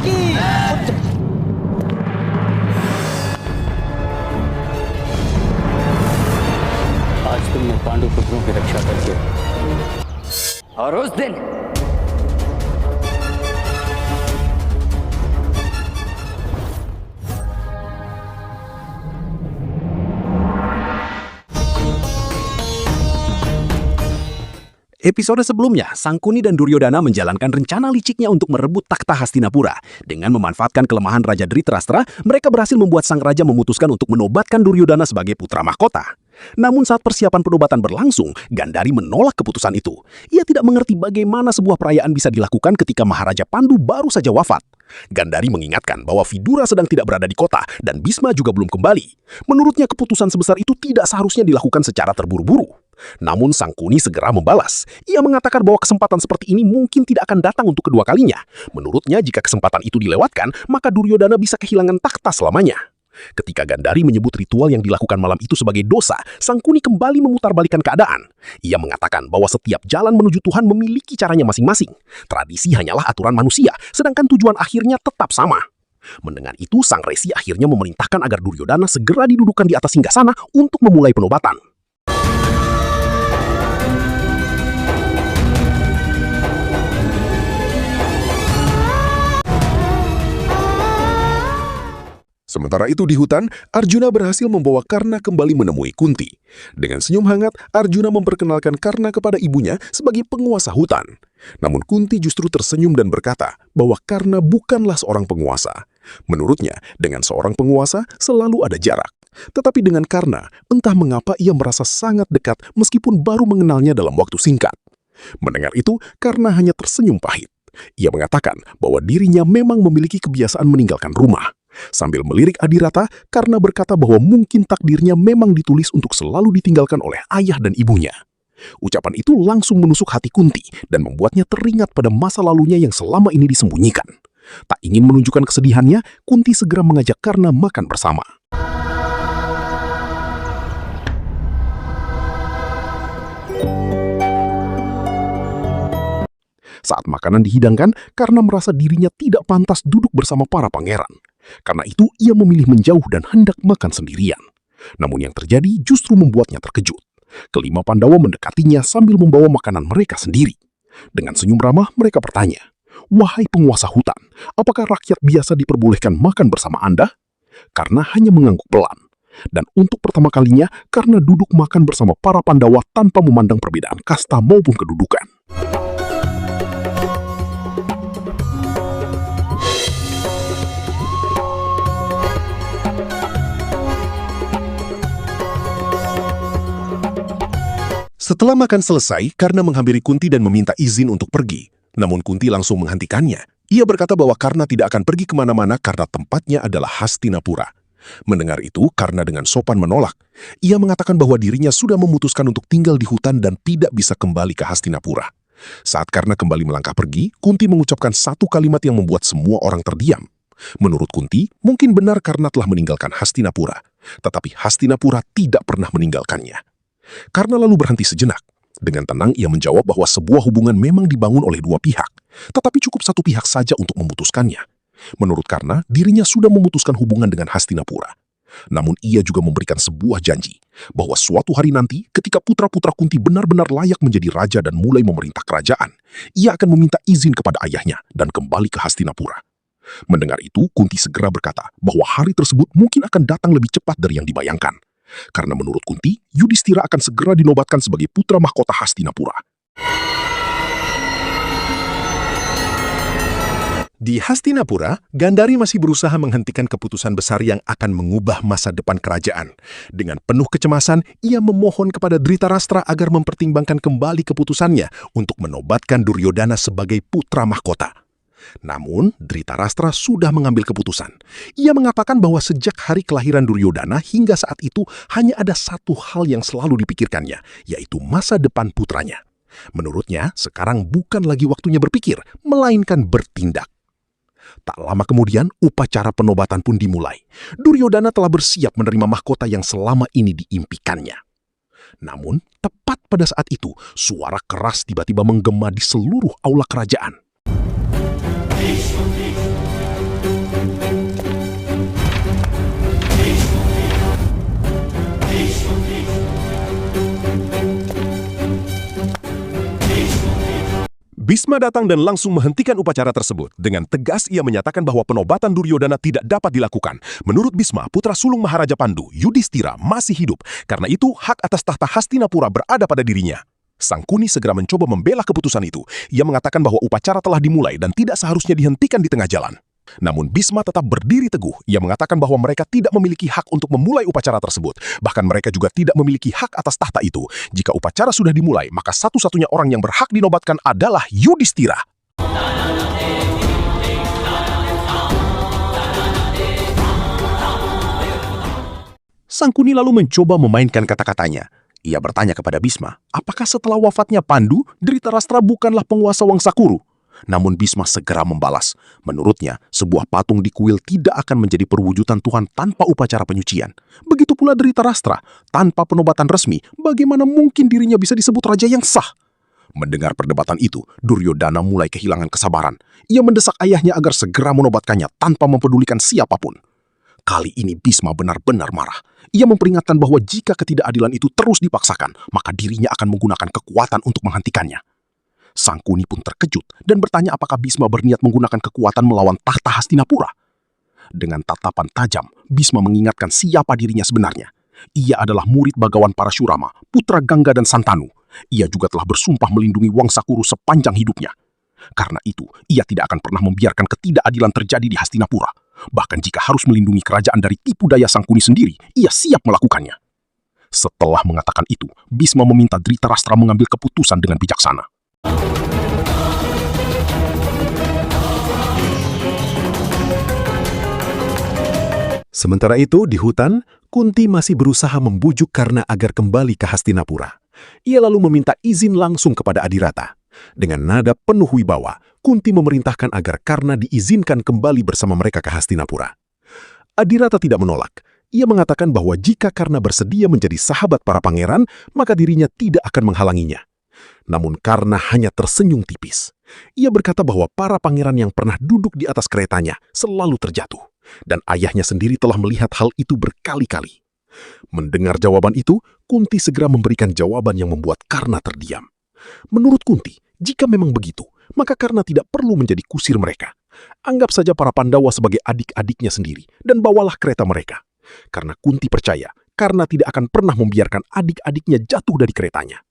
lagi. आज तुमने पांडु पुत्रों की रक्षा करके और उस दिन Episode sebelumnya, Sangkuni dan Duryodhana menjalankan rencana liciknya untuk merebut takhta Hastinapura. Dengan memanfaatkan kelemahan Raja Dhritarashtra, mereka berhasil membuat sang raja memutuskan untuk menobatkan Duryodhana sebagai putra mahkota. Namun saat persiapan penobatan berlangsung, Gandhari menolak keputusan itu. Ia tidak mengerti bagaimana sebuah perayaan bisa dilakukan ketika Maharaja Pandu baru saja wafat. Gandhari mengingatkan bahwa Vidura sedang tidak berada di kota dan Bhisma juga belum kembali. Menurutnya keputusan sebesar itu tidak seharusnya dilakukan secara terburu-buru. Namun Sangkuni segera membalas. Ia mengatakan bahwa kesempatan seperti ini mungkin tidak akan datang untuk kedua kalinya. Menurutnya jika kesempatan itu dilewatkan, maka Duryodhana bisa kehilangan takhta selamanya. Ketika Gandhari menyebut ritual yang dilakukan malam itu sebagai dosa, Sangkuni kembali memutarbalikkan keadaan. Ia mengatakan bahwa setiap jalan menuju Tuhan memiliki caranya masing-masing. Tradisi hanyalah aturan manusia, sedangkan tujuan akhirnya tetap sama. Mendengar itu, Sang Resi akhirnya memerintahkan agar Duryodhana segera didudukan di atas singgasana untuk memulai penobatan. Sementara itu di hutan, Arjuna berhasil membawa Karna kembali menemui Kunti. Dengan senyum hangat, Arjuna memperkenalkan Karna kepada ibunya sebagai penguasa hutan. Namun Kunti justru tersenyum dan berkata bahwa Karna bukanlah seorang penguasa. Menurutnya, dengan seorang penguasa selalu ada jarak. Tetapi dengan Karna, entah mengapa ia merasa sangat dekat meskipun baru mengenalnya dalam waktu singkat. Mendengar itu, Karna hanya tersenyum pahit. Ia mengatakan bahwa dirinya memang memiliki kebiasaan meninggalkan rumah. Sambil melirik Adhirata, Karna berkata bahwa mungkin takdirnya memang ditulis untuk selalu ditinggalkan oleh ayah dan ibunya. Ucapan itu langsung menusuk hati Kunti dan membuatnya teringat pada masa lalunya yang selama ini disembunyikan. Tak ingin menunjukkan kesedihannya, Kunti segera mengajak Karna makan bersama. Saat makanan dihidangkan, Karna merasa dirinya tidak pantas duduk bersama para pangeran. Karena itu, ia memilih menjauh dan hendak makan sendirian. Namun yang terjadi justru membuatnya terkejut. Kelima Pandawa mendekatinya sambil membawa makanan mereka sendiri. Dengan senyum ramah, mereka bertanya, "Wahai penguasa hutan, apakah rakyat biasa diperbolehkan makan bersama Anda?" Karna hanya mengangguk pelan. Dan untuk pertama kalinya, Karna duduk makan bersama para Pandawa tanpa memandang perbedaan kasta maupun kedudukan. Setelah makan selesai, Karna menghampiri Kunti dan meminta izin untuk pergi. Namun Kunti langsung menghentikannya. Ia berkata bahwa Karna tidak akan pergi kemana-mana karena tempatnya adalah Hastinapura. Mendengar itu, Karna dengan sopan menolak. Ia mengatakan bahwa dirinya sudah memutuskan untuk tinggal di hutan dan tidak bisa kembali ke Hastinapura. Saat Karna kembali melangkah pergi, Kunti mengucapkan satu kalimat yang membuat semua orang terdiam. Menurut Kunti, mungkin benar Karna telah meninggalkan Hastinapura. Tetapi Hastinapura tidak pernah meninggalkannya. Karna lalu berhenti sejenak. Dengan tenang ia menjawab bahwa sebuah hubungan memang dibangun oleh dua pihak, tetapi cukup satu pihak saja untuk memutuskannya. Menurut Karna, dirinya sudah memutuskan hubungan dengan Hastinapura. Namun ia juga memberikan sebuah janji, bahwa suatu hari nanti ketika putra-putra Kunti benar-benar layak menjadi raja dan mulai memerintah kerajaan, ia akan meminta izin kepada ayahnya dan kembali ke Hastinapura. Mendengar itu, Kunti segera berkata bahwa hari tersebut mungkin akan datang lebih cepat dari yang dibayangkan. Karena menurut Kunti, Yudhistira akan segera dinobatkan sebagai putra mahkota Hastinapura. Di Hastinapura, Gandhari masih berusaha menghentikan keputusan besar yang akan mengubah masa depan kerajaan. Dengan penuh kecemasan, ia memohon kepada Dhritarashtra agar mempertimbangkan kembali keputusannya untuk menobatkan Duryodhana sebagai putra mahkota. Namun, Dhritarashtra sudah mengambil keputusan. Ia mengatakan bahwa sejak hari kelahiran Duryodhana hingga saat itu hanya ada satu hal yang selalu dipikirkannya, yaitu masa depan putranya. Menurutnya, sekarang bukan lagi waktunya berpikir, melainkan bertindak. Tak lama kemudian, upacara penobatan pun dimulai. Duryodhana telah bersiap menerima mahkota yang selama ini diimpikannya. Namun, tepat pada saat itu, suara keras tiba-tiba menggema di seluruh aula kerajaan. Bisma datang dan langsung menghentikan upacara tersebut. Dengan tegas ia menyatakan bahwa penobatan Duryodana tidak dapat dilakukan. Menurut Bisma, putra sulung Maharaja Pandu, Yudhistira, masih hidup. Karena itu, hak atas tahta Hastinapura berada pada dirinya. Sangkuni segera mencoba membela keputusan itu. Ia mengatakan bahwa upacara telah dimulai dan tidak seharusnya dihentikan di tengah jalan. Namun Bisma tetap berdiri teguh. Ia mengatakan bahwa mereka tidak memiliki hak untuk memulai upacara tersebut. Bahkan mereka juga tidak memiliki hak atas tahta itu. Jika upacara sudah dimulai, maka satu-satunya orang yang berhak dinobatkan adalah Yudhistira. Sangkuni lalu mencoba memainkan kata-katanya. Ia bertanya kepada Bisma, apakah setelah wafatnya Pandu, Dhritarashtra bukanlah penguasa Wangsakuru? Namun Bisma segera membalas. Menurutnya, sebuah patung di kuil tidak akan menjadi perwujudan Tuhan tanpa upacara penyucian. Begitu pula Dhritarashtra, tanpa penobatan resmi, bagaimana mungkin dirinya bisa disebut raja yang sah? Mendengar perdebatan itu, Duryodana mulai kehilangan kesabaran. Ia mendesak ayahnya agar segera menobatkannya tanpa mempedulikan siapapun. Kali ini Bisma benar-benar marah. Ia memperingatkan bahwa jika ketidakadilan itu terus dipaksakan, maka dirinya akan menggunakan kekuatan untuk menghentikannya. Sangkuni pun terkejut dan bertanya apakah Bisma berniat menggunakan kekuatan melawan tahta Hastinapura. Dengan tatapan tajam, Bisma mengingatkan siapa dirinya sebenarnya. Ia adalah murid Bagawan Parashurama, putra Gangga dan Santanu. Ia juga telah bersumpah melindungi Wangsakuru sepanjang hidupnya. Karena itu, ia tidak akan pernah membiarkan ketidakadilan terjadi di Hastinapura. Bahkan jika harus melindungi kerajaan dari tipu daya Sangkuni sendiri, ia siap melakukannya. Setelah mengatakan itu, Bisma meminta Dhritarashtra mengambil keputusan dengan bijaksana. Sementara itu, di hutan, Kunti masih berusaha membujuk Karna agar kembali ke Hastinapura. Ia lalu meminta izin langsung kepada Adhirata. Dengan nada penuh wibawa, Kunti memerintahkan agar Karna diizinkan kembali bersama mereka ke Hastinapura. Adhirata tidak menolak. Ia mengatakan bahwa jika Karna bersedia menjadi sahabat para pangeran, maka dirinya tidak akan menghalanginya. Namun Karna hanya tersenyum tipis. Ia berkata bahwa para pangeran yang pernah duduk di atas keretanya selalu terjatuh. Dan ayahnya sendiri telah melihat hal itu berkali-kali. Mendengar jawaban itu, Kunti segera memberikan jawaban yang membuat Karna terdiam. Menurut Kunti, jika memang begitu, maka Karna tidak perlu menjadi kusir mereka. Anggap saja para Pandawa sebagai adik-adiknya sendiri dan bawalah kereta mereka. Karena Kunti percaya, Karna tidak akan pernah membiarkan adik-adiknya jatuh dari keretanya.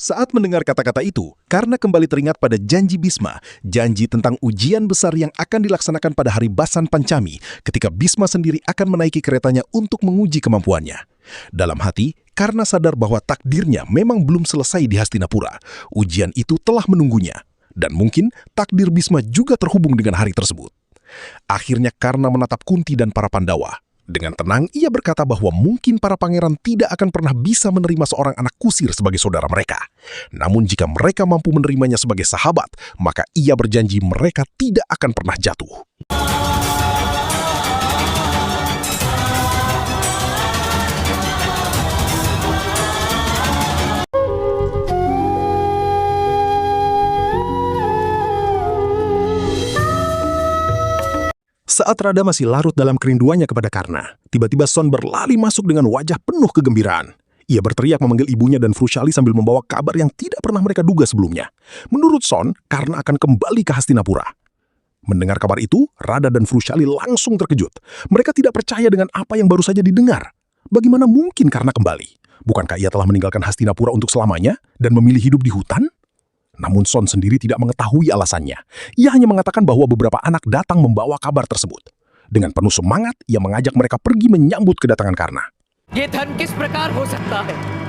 Saat mendengar kata-kata itu, Karna kembali teringat pada janji Bisma, janji tentang ujian besar yang akan dilaksanakan pada hari Basan Pancami, ketika Bisma sendiri akan menaiki keretanya untuk menguji kemampuannya. Dalam hati, Karna sadar bahwa takdirnya memang belum selesai di Hastinapura. Ujian itu telah menunggunya, dan mungkin takdir Bisma juga terhubung dengan hari tersebut. Akhirnya Karna menatap Kunti dan para Pandawa. Dengan tenang, ia berkata bahwa mungkin para pangeran tidak akan pernah bisa menerima seorang anak kusir sebagai saudara mereka. Namun jika mereka mampu menerimanya sebagai sahabat, maka ia berjanji mereka tidak akan pernah jatuh. Saat Radha masih larut dalam kerinduannya kepada Karna, tiba-tiba Son berlari masuk dengan wajah penuh kegembiraan. Ia berteriak memanggil ibunya dan Vrushali sambil membawa kabar yang tidak pernah mereka duga sebelumnya. Menurut Son, Karna akan kembali ke Hastinapura. Mendengar kabar itu, Radha dan Vrushali langsung terkejut. Mereka tidak percaya dengan apa yang baru saja didengar. Bagaimana mungkin Karna kembali? Bukankah ia telah meninggalkan Hastinapura untuk selamanya dan memilih hidup di hutan? Namun Son sendiri tidak mengetahui alasannya. Ia hanya mengatakan bahwa beberapa anak datang membawa kabar tersebut. Dengan penuh semangat, ia mengajak mereka pergi menyambut kedatangan Karna. ये धन किस प्रकार हो सकता है?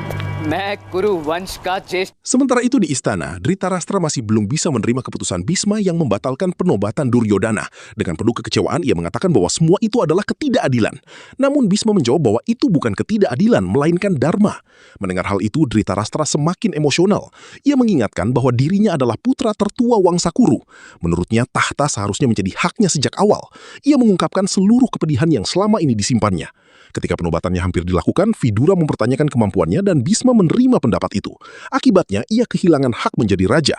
मैं कुरु वंश का ज्येष्ठ. Sementara itu di istana, Dhritarashtra masih belum bisa menerima keputusan Bisma yang membatalkan penobatan Duryodana. Dengan penuh kekecewaan, ia mengatakan bahwa semua itu adalah ketidakadilan. Namun Bisma menjawab bahwa itu bukan ketidakadilan, melainkan dharma. Mendengar hal itu, Dhritarashtra semakin emosional. Ia mengingatkan bahwa dirinya adalah putra tertua Wangsakuru. Menurutnya, tahta seharusnya menjadi haknya sejak awal. Ia mengungkapkan seluruh kepedihan yang selama ini disimpannya. Ketika penobatannya hampir dilakukan, Vidura mempertanyakan kemampuannya dan Bisma menerima pendapat itu. Akibatnya, ia kehilangan hak menjadi raja.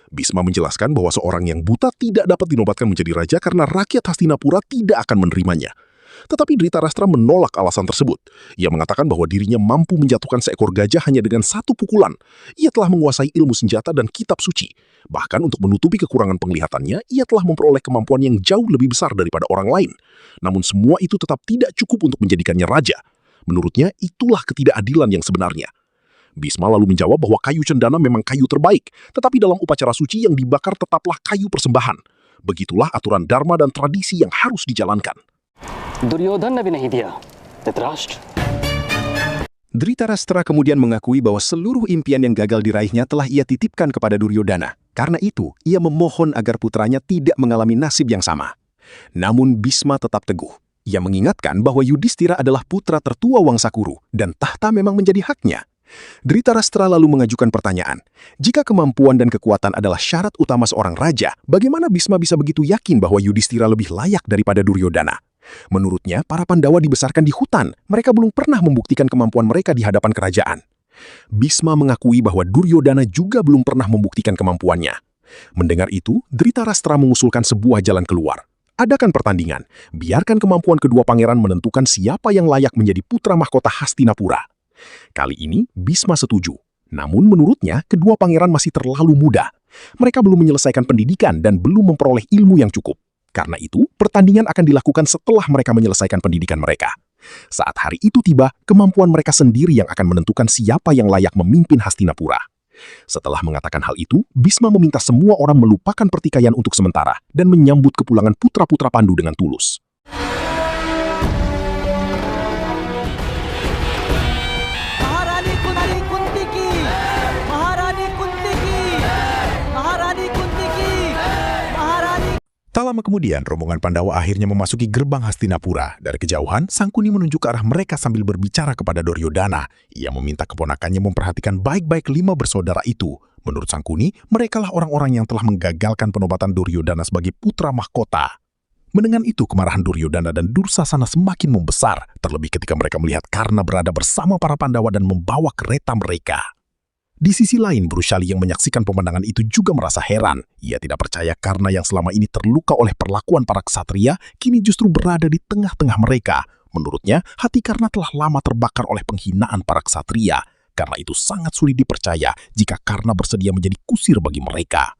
Bisma menjelaskan bahwa seorang yang buta tidak dapat dinobatkan menjadi raja karena rakyat Hastinapura tidak akan menerimanya. Tetapi Dhritarashtra menolak alasan tersebut. Ia mengatakan bahwa dirinya mampu menjatuhkan seekor gajah hanya dengan satu pukulan. Ia telah menguasai ilmu senjata dan kitab suci. Bahkan untuk menutupi kekurangan penglihatannya, ia telah memperoleh kemampuan yang jauh lebih besar daripada orang lain. Namun semua itu tetap tidak cukup untuk menjadikannya raja. Menurutnya, itulah ketidakadilan yang sebenarnya. Bhisma lalu menjawab bahwa kayu cendana memang kayu terbaik, tetapi dalam upacara suci yang dibakar tetaplah kayu persembahan. Begitulah aturan dharma dan tradisi yang harus dijalankan. Duryodhan ने भी नहीं दिया Dhritarashtra. Dhritarashtra kemudian mengakui bahwa seluruh impian yang gagal diraihnya telah ia titipkan kepada Duryodhana. Karena itu, ia memohon agar putranya tidak mengalami nasib yang sama. Namun Bhisma tetap teguh. Ia mengingatkan bahwa Yudhishthira adalah putra tertua Wangsakuru dan tahta memang menjadi haknya. Dhritarashtra lalu mengajukan pertanyaan, jika kemampuan dan kekuatan adalah syarat utama seorang raja, bagaimana Bhisma bisa begitu yakin bahwa Yudhishthira lebih layak daripada Duryodhana? Menurutnya, para Pandawa dibesarkan di hutan. Mereka belum pernah membuktikan kemampuan mereka di hadapan kerajaan. Bhisma mengakui bahwa Duryodhana juga belum pernah membuktikan kemampuannya. Mendengar itu, Dhritarashtra mengusulkan sebuah jalan keluar. Adakan pertandingan. Biarkan kemampuan kedua pangeran menentukan siapa yang layak menjadi putra mahkota Hastinapura. Kali ini, Bhisma setuju. Namun menurutnya, kedua pangeran masih terlalu muda. Mereka belum menyelesaikan pendidikan dan belum memperoleh ilmu yang cukup. Karena itu, pertandingan akan dilakukan setelah mereka menyelesaikan pendidikan mereka. Saat hari itu tiba, kemampuan mereka sendiri yang akan menentukan siapa yang layak memimpin Hastinapura. Setelah mengatakan hal itu, Bhisma meminta semua orang melupakan pertikaian untuk sementara dan menyambut kepulangan putra-putra Pandu dengan tulus. Tak lama kemudian, rombongan Pandawa akhirnya memasuki gerbang Hastinapura. Dari kejauhan, Sangkuni menunjuk ke arah mereka sambil berbicara kepada Duryodhana. Ia meminta keponakannya memperhatikan baik-baik 5 bersaudara itu. Menurut Sangkuni, merekalah orang-orang yang telah menggagalkan penobatan Duryodhana sebagai putra mahkota. Mendengar itu, kemarahan Duryodhana dan Dursasana semakin membesar, terlebih ketika mereka melihat Karna berada bersama para Pandawa dan membawa kereta mereka. Di sisi lain, Brushali yang menyaksikan pemandangan itu juga merasa heran. Ia tidak percaya Karna yang selama ini terluka oleh perlakuan para ksatria, kini justru berada di tengah-tengah mereka. Menurutnya, hati Karna telah lama terbakar oleh penghinaan para ksatria. Karena itu sangat sulit dipercaya jika Karna bersedia menjadi kusir bagi mereka.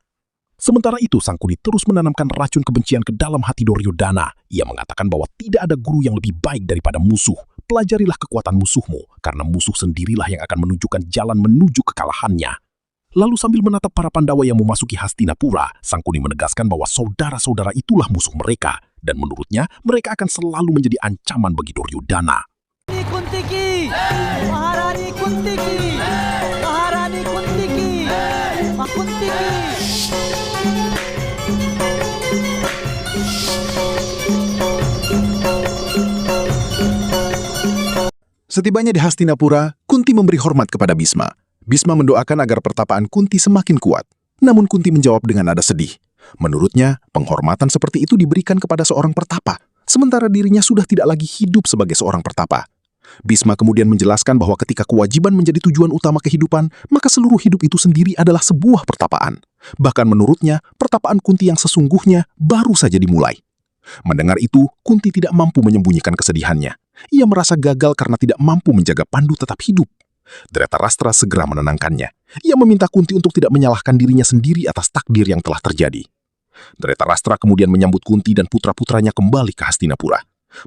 Sementara itu, Sangkuni terus menanamkan racun kebencian ke dalam hati Duryodhana. Ia mengatakan bahwa tidak ada guru yang lebih baik daripada musuh. Pelajarilah kekuatan musuhmu, karena musuh sendirilah yang akan menunjukkan jalan menuju kekalahannya. Lalu sambil menatap para Pandawa yang memasuki Hastinapura, Sangkuni menegaskan bahwa saudara-saudara itulah musuh mereka, dan menurutnya mereka akan selalu menjadi ancaman bagi Duryodhana. Kuntiki, Maharani Kuntiki, Maharani Kuntiki, Makuntiki. Setibanya di Hastinapura, Kunti memberi hormat kepada Bhisma. Bhisma mendoakan agar pertapaan Kunti semakin kuat. Namun Kunti menjawab dengan nada sedih. Menurutnya, penghormatan seperti itu diberikan kepada seorang pertapa, sementara dirinya sudah tidak lagi hidup sebagai seorang pertapa. Bhisma kemudian menjelaskan bahwa ketika kewajiban menjadi tujuan utama kehidupan, maka seluruh hidup itu sendiri adalah sebuah pertapaan. Bahkan menurutnya, pertapaan Kunti yang sesungguhnya baru saja dimulai. Mendengar itu, Kunti tidak mampu menyembunyikan kesedihannya. Ia merasa gagal karena tidak mampu menjaga Pandu tetap hidup. Dhritarashtra segera menenangkannya. Ia meminta Kunti untuk tidak menyalahkan dirinya sendiri atas takdir yang telah terjadi. Dhritarashtra kemudian menyambut Kunti dan putra-putranya kembali ke Hastinapura.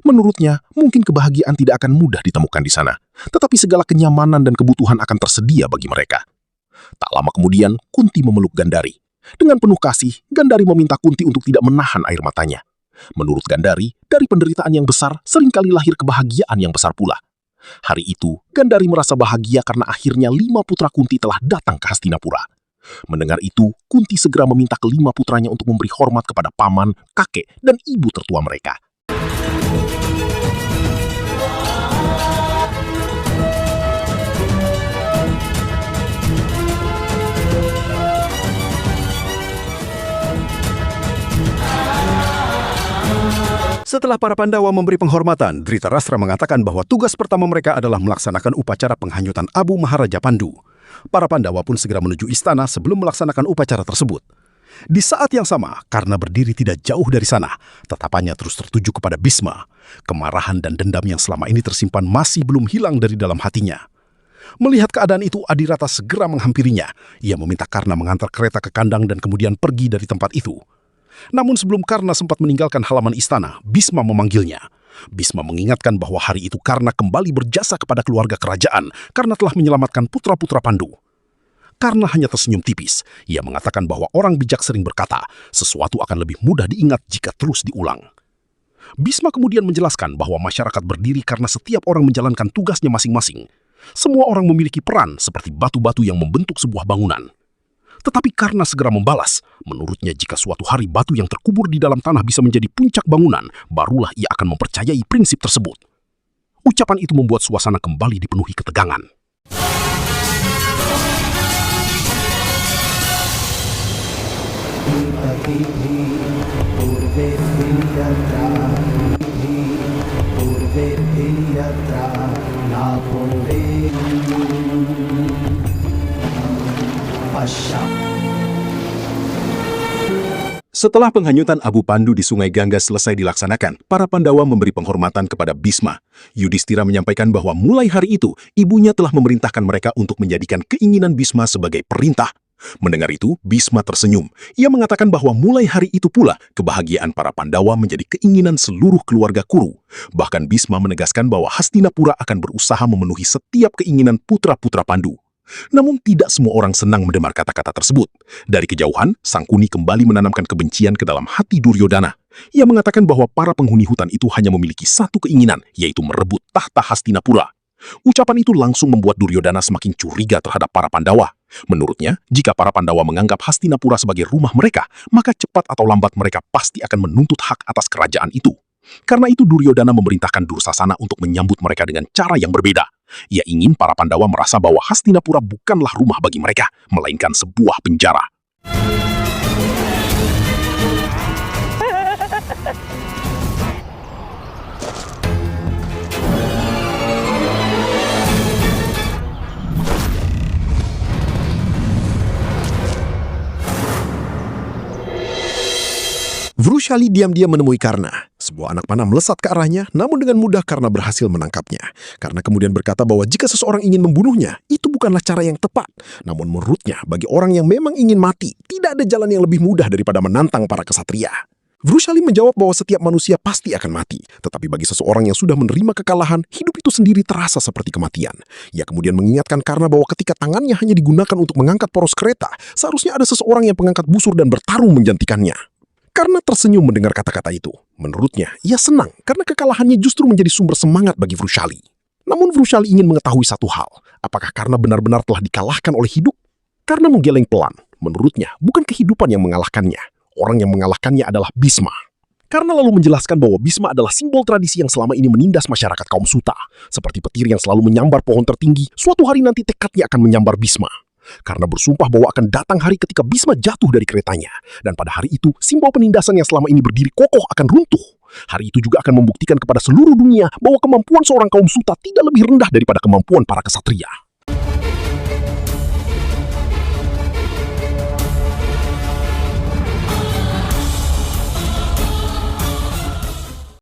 Menurutnya, mungkin kebahagiaan tidak akan mudah ditemukan di sana, tetapi segala kenyamanan dan kebutuhan akan tersedia bagi mereka. Tak lama kemudian, Kunti memeluk Gandari. Dengan penuh kasih, Gandari meminta Kunti untuk tidak menahan air matanya. Menurut Gandari, dari penderitaan yang besar, seringkali lahir kebahagiaan yang besar pula. Hari itu, Gandari merasa bahagia karena akhirnya 5 putra Kunti telah datang ke Hastinapura. Mendengar itu, Kunti segera meminta ke-5 putranya untuk memberi hormat kepada paman, kakek, dan ibu tertua mereka. Setelah para Pandawa memberi penghormatan, Dhritarashtra mengatakan bahwa tugas pertama mereka adalah melaksanakan upacara penghanyutan Abu Maharaja Pandu. Para Pandawa pun segera menuju istana sebelum melaksanakan upacara tersebut. Di saat yang sama, Karna berdiri tidak jauh dari sana, tatapannya terus tertuju kepada Bhisma. Kemarahan dan dendam yang selama ini tersimpan masih belum hilang dari dalam hatinya. Melihat keadaan itu, Adirata segera menghampirinya. Ia meminta Karna mengantar kereta ke kandang dan kemudian pergi dari tempat itu. Namun sebelum Karna sempat meninggalkan halaman istana, Bhisma memanggilnya. Bhisma mengingatkan bahwa hari itu Karna kembali berjasa kepada keluarga kerajaan karena telah menyelamatkan putra-putra Pandu. Karna hanya tersenyum tipis. Ia mengatakan bahwa orang bijak sering berkata, sesuatu akan lebih mudah diingat jika terus diulang. Bhisma kemudian menjelaskan bahwa masyarakat berdiri karena setiap orang menjalankan tugasnya masing-masing. Semua orang memiliki peran seperti batu-batu yang membentuk sebuah bangunan. Tetapi Karna segera membalas, menurutnya jika suatu hari batu yang terkubur di dalam tanah bisa menjadi puncak bangunan, barulah ia akan mempercayai prinsip tersebut. Ucapan itu membuat suasana kembali dipenuhi ketegangan. Setelah penghanyutan Abu Pandu di Sungai Gangga selesai dilaksanakan, para Pandawa memberi penghormatan kepada Bhisma. Yudhistira menyampaikan bahwa mulai hari itu, ibunya telah memerintahkan mereka untuk menjadikan keinginan Bhisma sebagai perintah. Mendengar itu, Bhisma tersenyum. Ia mengatakan bahwa mulai hari itu pula, kebahagiaan para Pandawa menjadi keinginan seluruh keluarga Kuru. Bahkan Bhisma menegaskan bahwa Hastinapura akan berusaha memenuhi setiap keinginan putra-putra Pandu. Namun tidak semua orang senang mendengar kata-kata tersebut. Dari kejauhan, Sangkuni kembali menanamkan kebencian ke dalam hati Duryodhana. Ia mengatakan bahwa para penghuni hutan itu hanya memiliki satu keinginan, yaitu merebut tahta Hastinapura. Ucapan itu langsung membuat Duryodhana semakin curiga terhadap para Pandawa. Menurutnya, jika para Pandawa menganggap Hastinapura sebagai rumah mereka, maka cepat atau lambat mereka pasti akan menuntut hak atas kerajaan itu. Karena itu Duryodhana memerintahkan Dursasana untuk menyambut mereka dengan cara yang berbeda. Ia ingin para Pandawa merasa bahwa Hastinapura bukanlah rumah bagi mereka, melainkan sebuah penjara. Vrushali diam-diam menemui Karna. Sebuah anak panah melesat ke arahnya, namun dengan mudah Karna berhasil menangkapnya. Karna kemudian berkata bahwa jika seseorang ingin membunuhnya, itu bukanlah cara yang tepat. Namun menurutnya, bagi orang yang memang ingin mati, tidak ada jalan yang lebih mudah daripada menantang para kesatria. Vrushali menjawab bahwa setiap manusia pasti akan mati. Tetapi bagi seseorang yang sudah menerima kekalahan, hidup itu sendiri terasa seperti kematian. Ia kemudian mengingatkan Karna bahwa ketika tangannya hanya digunakan untuk mengangkat poros kereta, seharusnya ada seseorang yang pengangkat busur dan bertarung menjantikannya. Karna tersenyum mendengar kata-kata itu. Menurutnya, ia senang karena kekalahannya justru menjadi sumber semangat bagi Vrushali. Namun Vrushali ingin mengetahui satu hal. Apakah Karna benar-benar telah dikalahkan oleh hidup? Karna menggeleng pelan. Menurutnya, bukan kehidupan yang mengalahkannya. Orang yang mengalahkannya adalah Bhisma. Karna lalu menjelaskan bahwa Bhisma adalah simbol tradisi yang selama ini menindas masyarakat kaum Suta. Seperti petir yang selalu menyambar pohon tertinggi, suatu hari nanti tekadnya akan menyambar Bhisma. Karena bersumpah bahwa akan datang hari ketika Bhisma jatuh dari keretanya. Dan pada hari itu, simbol penindasan yang selama ini berdiri kokoh akan runtuh. Hari itu juga akan membuktikan kepada seluruh dunia bahwa kemampuan seorang kaum Suta tidak lebih rendah daripada kemampuan para kesatria.